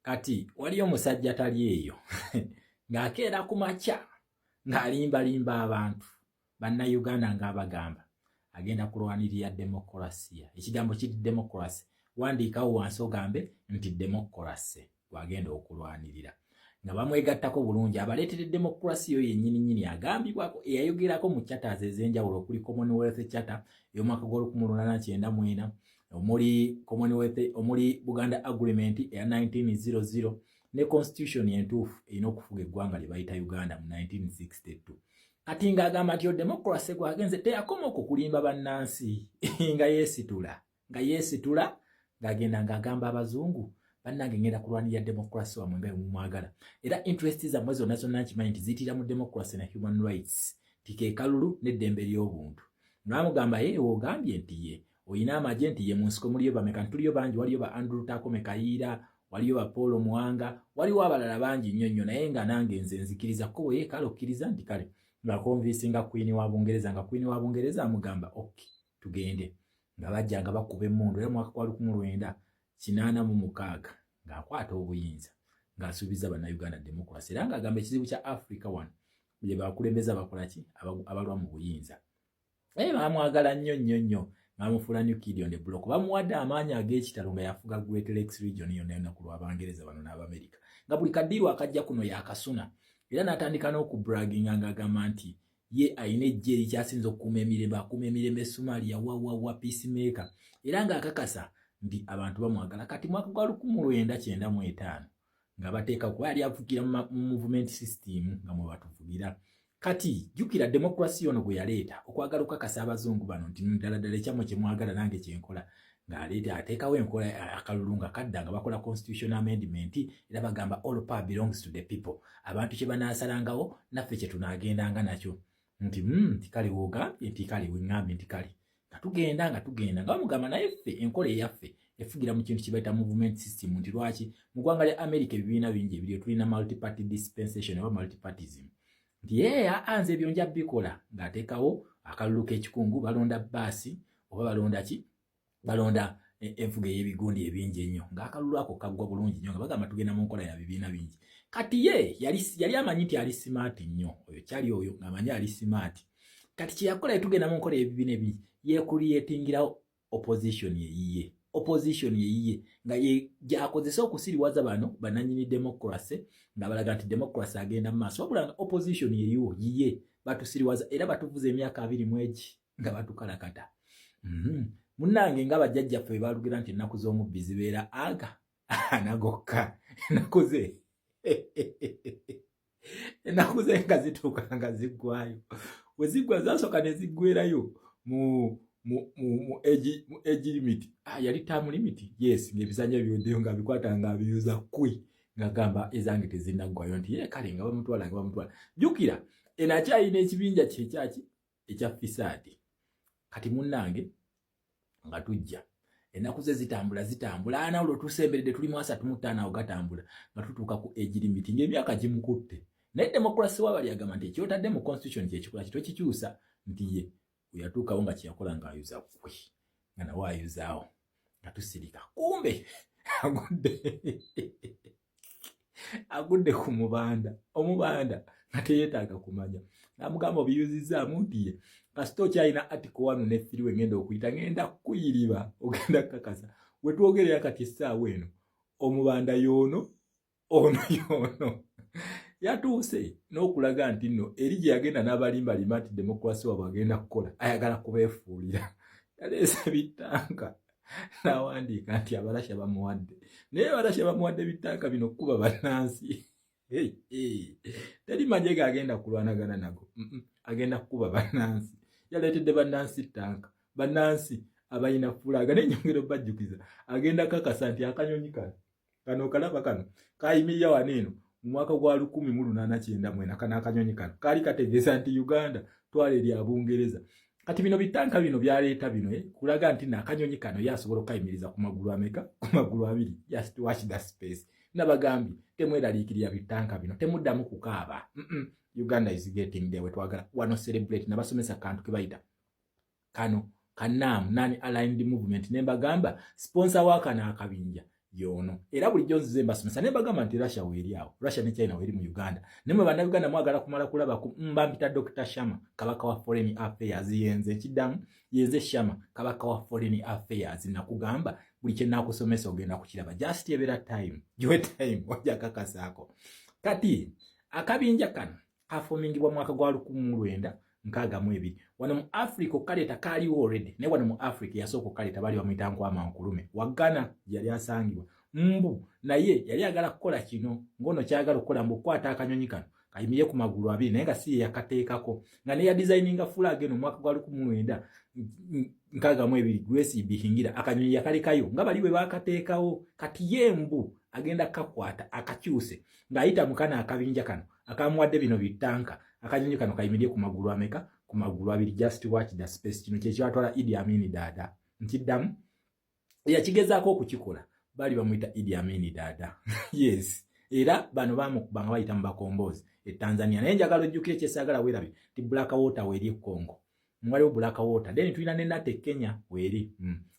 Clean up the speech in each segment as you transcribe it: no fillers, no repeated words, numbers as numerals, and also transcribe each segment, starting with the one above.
Kati waliyo musajja tali eyo ng'akeera ku makya ng'alimbalimba abantu bannayuganda ng'abagamba agenda kulwanirira demokrasiya. Ekigambo kiri demokrasi, wandiikawo wansi ogambe nti demokrasi gwagenda okulwanirira. Nga bamwegattako bulungi abaleetere demokrasiya oyo yennyini agambibwako eyayogerako mu chata ez'enjawulo okuli Commonwealth Charter ey'omwaka gw'1894, omuli Commonwealth, omuli Buganda Agreement eya 1900 ne Constitution entuufu erina okufuga eggwanga lye bayita Uganda mu 1962. Kati ng'agamba nti demokrasi gwagenze teyakoma okukulimba bannansi nga yeesitula ng'agenda ng'agamba abazungu bannange ngenda kulwanirira demokrasi wamwe nga mumwagala. Era interest zammwe zonna nkimanyi nti ziyitira mu demokrasi na human rights, tike kalulu n'eddembe ly'obuntu. N'amugamba ye ogambye nti ye oyina amagye nti ye mu nsiko muliyo bameka, tuliyo bangi, waliyo ba Andrew Takome Kayiira, waliyo ba Paul Muwanga, waliwo abalala bangi nnyo, naye nga nange nze nzikiriza ko ye kale okkiriza nti kale nga konvinsinga Queen wa Bungereza, nga Queen wa Bungereza amugamba okay tugende. Nga bajja nga bakuba emmundu era mwaka gwa 1986 ng'akwata obuyinza ng'asuubiza bannayuganda demokrasi era ng'agamba ekizibu kya Africa wano bye bakulembeza bakola ki abalwa mu buyinza. Bamwagala nnyo ng'amufuula New Kid on the Block, bamuwadde amaanyi ag'ekitalo nga yafuga Great Lakes region yonna ku lw'Abangereza bano n'Abamerika, nga buli kaddiirwa akajja kuno yakasuna. Era n'atandika n'okubraginga ng'agamba nti ye ayina ejje erikyasinza okukuuma emirembe Somalia wa peacemaker, era ng'akakasa nti abantu bamwagala. Kati mwaka gwa 1995 nga bateeka kuba yali avukira mu movement system nga mwe batuvugira. Kati jjukira demokrasi ono gwe yaleeta okwagala okukakasa abazungu bano nti ddala ekyamwe kye mwagala nange kyenkola, ng'aleeta ateekawo enkola akalulu nga kadda nga bakola constitution amendment era bagamba all power belongs to the people. Abantu kye banaasalangawo naffe kye tunaagendanga nakyo nti kale woogambye nti kale weŋŋambye nti kale nga tugenda nga bamugamba naye ffe enkola eyaffe efugira mu kintu kye bayita movement system. Nti lwaki mu ggwanga lya America ebibiina bingi ebiriyo tulina multi-party dispensation oba multipartyism, nti anze ebyo nja bikola, ng'ateekawo akalulu k'ekikungu, balonda baasi oba balonda enfuga ey'ebigundi ebingi ennyo, ng'akalulu ako kaggwa bulungi nnyo nga bagamba tugenda mu nkola ya bibiina bingi. Kati ye yali amanyi nti ali smart nnyo, oyo kyali oyo ng'amanyi ali smart. Kati kye yakola tugenda mu nkola y'ebibiina ebingi yeekuliyetingirawo opposition yeyiye nga gy'akozesa okusiriwaza bano bannannyini demokrasi nga balaga nti demokrasi agenda mu maaso, wabula nga opposition yiye batusiriwaza era batuvuza emyaka 20 nga batukalakata. Munnange nga bajjajjaffe bwe baalugira nti ennaku z'omubbi zibeera aga anagokka, ennaku ze nga zituuka nga ziggwayo, we ziggwa zasooka ne ziggwerayo mu age limit. Yali term limit, yes, ng'ebizanyo byoddeyo nga bikwata nga abiyuza ng'agamba ezange tezinnaggwayo nti kale nga bamutwala. Jjukira enakyalina ekibinja kyekyaki ekya fisaadi. Kati munnange nga tujja ennaku ze zitambula anawulo tusemberedde tuli mu 35 awo gatambula nga tutuuka ku age limit ng'emyaka gimukutte. Naye demokrasi wabali agamba nti ekyotadde mu constitution kyekikola kito kikyusa, nti ye yatuukawo nga kyeyakola ng'ayuza kwe nga nawe ayuzaawo nga tusirika, kumbe agudde ku omubanda nga teyeetaaga kumanya. Namugamba obiyuzizzaamu nti ye kasita okyalina article 1 ne 3 wengenda okuyita ngenda kukuyiriba ogenda kukakasa. We twogerera kati essaawa eno omubanda ono yatuuse n'okulaga nti nno eri gye yagenda n'abalimbalima nti demokrasi wabwe agenda kukola ayagala kubeefuulira. Yaleese bittanka n'awandiika nti abalasha bamuwadde, naye abalasha bamuwadde bittanka bino kuba bannansi. Teri magye gagenda kulwanagana nago, agenda kukuba bannansi. Yaleetedde bannansi ttanka, bannansi abalina fulaga n'ennyongero bajjukiza agenda kakasa nti akanyonyi kano kalaba kano kayimirira wano eno mu mwaka gwa 1894 kana akanyonyi kano kaali kategeeza nti Uganda twala eri Abungereza. Kati bino bitanka bino byaleeta bino kulaga nti n'akanyonyi kano yasobola okukayimiriza ku magulu ameka, ku magulu 2, just watch that space. Nabagambye temweraliikirira bitanka bino, temuddamu kukaaba. Uganda is getting there. Wetwagala wano celebrate nabasomesa kantu ke bayita kano kanam nani aligned movement, nembagamba sponsor waka na akabinja yono era bulijjo nzize mbasomesa ne bagamba nti Russia weeri awo Russia ne China weeri mu Uganda nemwe bannayuganda mwagala kumala kulaba ku Mbampita Dr. Shama kabaka wa Foreign Affairs yenze kiddamu yenze Shama kabaka wa Foreign Affairs nakugamba buli kye nakusomesa ogenda kukiraba just ebera time giwe time wajja kakasaako kati akabinja kano kafomingibwa mwaka gwa 1962 wano mu Africa kaleta kali already ne wano mu Africa yasoko kaleta bali bamwitanko amankulume wagana yali asangibwa mbu naye yali agala kukola kino ngono kyagala kukola mbu kwata akanyonyi kano kayimiye ku magulu abiri naye nga si yakateekako nga ne ya designinga flag eno mwaka gwa 1962 Grace Bihingira akanyonyi yakalekayo nga bali bwe bakateekawo kati yembu agenda kakwata akakyuse ng'ayita mukana akabinja kano akamuwadde bino bitanka akanyonyi kano kayimiye ku magulu ameka ku magulu abiri just watch the space kino kye kyatwala Idi Amin Dada nkiddamu yakigezaako okukikola bali bamuyita Idi Amin Dada yes era bano bamukubanga bayita mu bakombozi Tanzania naye njagala ojjukire kyesagala weerabe ti Black Water weeri Congo mwaliwo Black Water then tulina ne Nate Kenya weeri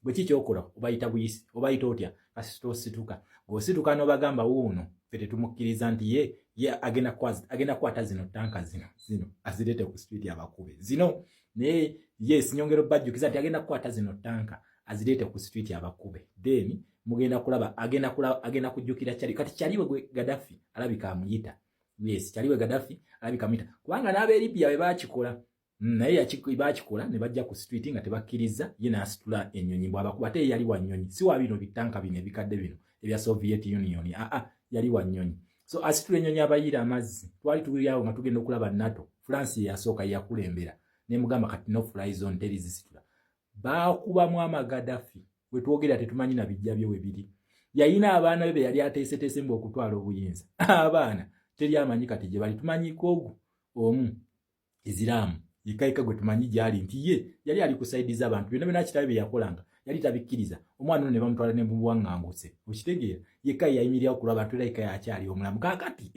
bwe kikyokola obayita buyisi obayita otya kasitosituka gosituka n'obagamba wuuno fete tumukkiriza nti ye agenda kwata zino tanka zino azirete ku street abakube zino ne yes nyongero bajjukiza nti agenda kwata zino tanka azirete ku street abakube then mugenda kulaba agenda kujjukira kyali kati kyaliwe gwe Gaddafi alabika amuyita yes kyaliwe Gaddafi alabika amuyita kubanga n'abe Libya be bakikola naye bakikola ne bajja ku street nga tebakkiriza ye n'asitula ennyonyi bw'abakuba ate yali wa nnyonyi si wa bino bitanka bino ebikadde bino ebya Soviet Union yali wa nnyonyi so asitula ennyonyi abayira amazzi twali tuliawo nga tugenda okulaba NATO France yasooka yakulembera ne mugamba kati no fly zone terizisitula baakubamu amagaddafi we twogera tetumanyi na bijja bye we biri yayina abaana be yali ateeseteese mbu okutwala obuyinza abaana teri amanyi kati gye bali tumanyiko ogu omu Iziramu yikaika gwe tumanyi gyali nti ye yali ali kusaidiza abantu byonna bina kitabe bye yakolanga yali tabikkiriza omwana ne bamutwala ne buwanganguse okitegeera yekai yayimirira okulaba abantu like yakyali omulamu kakati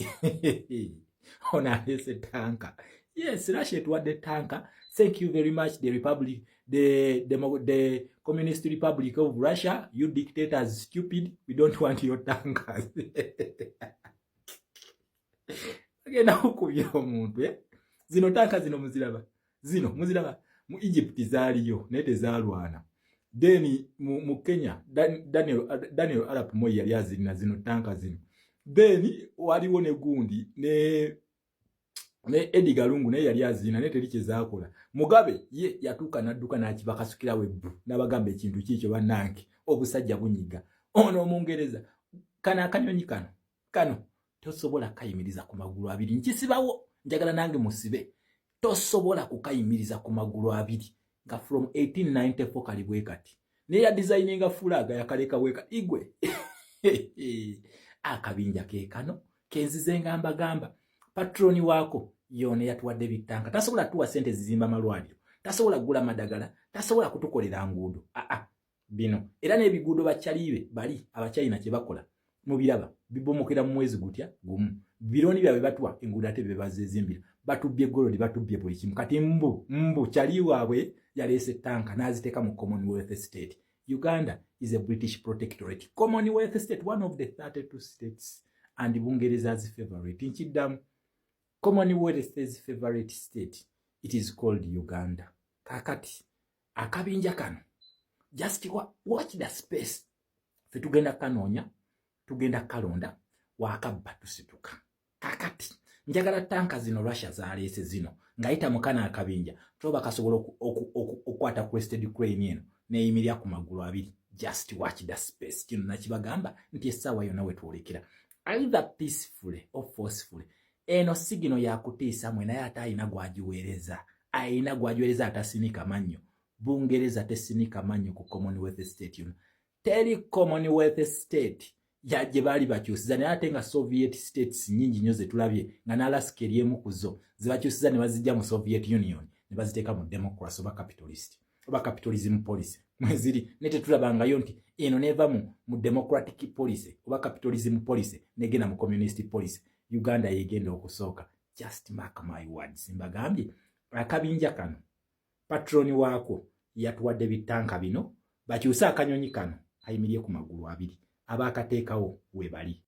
ona ese tanka yes Russia tuwadde tanka thank you very much the republic the communist republic of Russia you dictators stupid we don't want your tankers agenda okubira omuntu zino tanka zino muziraba mu Egypt zaaliyo naye tezaalwana then mu Kenya Daniel Arap Moi yali azirina zino tanka zino then waliwo ne gundi ne Edgar Lungu naye yali azirina naye teri kyezaakola Mugabe ye yatuuka n'adduka n'akibakasukira webbu n'abagamba ekintu kikyo bannange obusajja bunyiga ono Omungereza kana akanyonyi kano tosobola kayimiriza ku magulu abiri nkisibawo njagala nange musibe tosobola kukayimiriza ku magulu abiri nga from 1894 kali bwe kati ne ya designinga fulaga yakaleka weka igwe akabinja ke kano kenzize ngamba patroni wako yone yatuwadde bitanka tasobola tuwa sente zizimba malwaliro tasobola gula madagala tasobola kutukolera nguudo bino era n'ebiguudo bakyalibe bali abachina kye bakola mubiraba bibomokera mu mwezi gutya gumu bironi byabe batwa enguudo ate bebazezimbira batubye golodi batubye buli kimu kati mbu kyali waabwe yalese tanka naziteka mu Commonwealth state. Uganda is a British protectorate. Commonwealth state, one of the 32 states, and Bungereza's favorite. Nchidam Commonwealth state's favorite state. It is called Uganda. Kakati akabinja kano. Just watch the space. Fe tugenda kanonya, tugenda kalonda, wakabba tusituka. Kakati njagala tanka zino Russia zalese zino ngaita mukana akabinja toba kasobola okwata crested Ukraine eno neyimirya ku magulu abiri. Just watch the space. Kino nakibagamba nti esawa yona wetwolekera either peacefully or forcefully. Eno sigino ya kutiisa mwe naye atayina gwajiweereza ayina gwajiweereza atasinika mannyo. Bungereza tesinika mannyo ku Commonwealth state yuno. Teri Commonwealth state yaje bali bakyusiza naye ate nga Soviet states nyingi nyo zetulabye nga n'Alaska eriemu kuzo zibakyusiza ne bazijja mu Soviet Union ne baziteeka mu democracy oba capitalist oba capitalism policy mweziri nete tulabangayo nti eno neva mu democratic policy oba capitalism policy negenda mu communist policy. Uganda yegenda okusooka. Just mark my words. Mbagambye akabinja kano patroni wako yatuwadde bitanka bino bakyusa akanyonyi kano ayimirye ku magulu abiri. abaakateekawo we bali.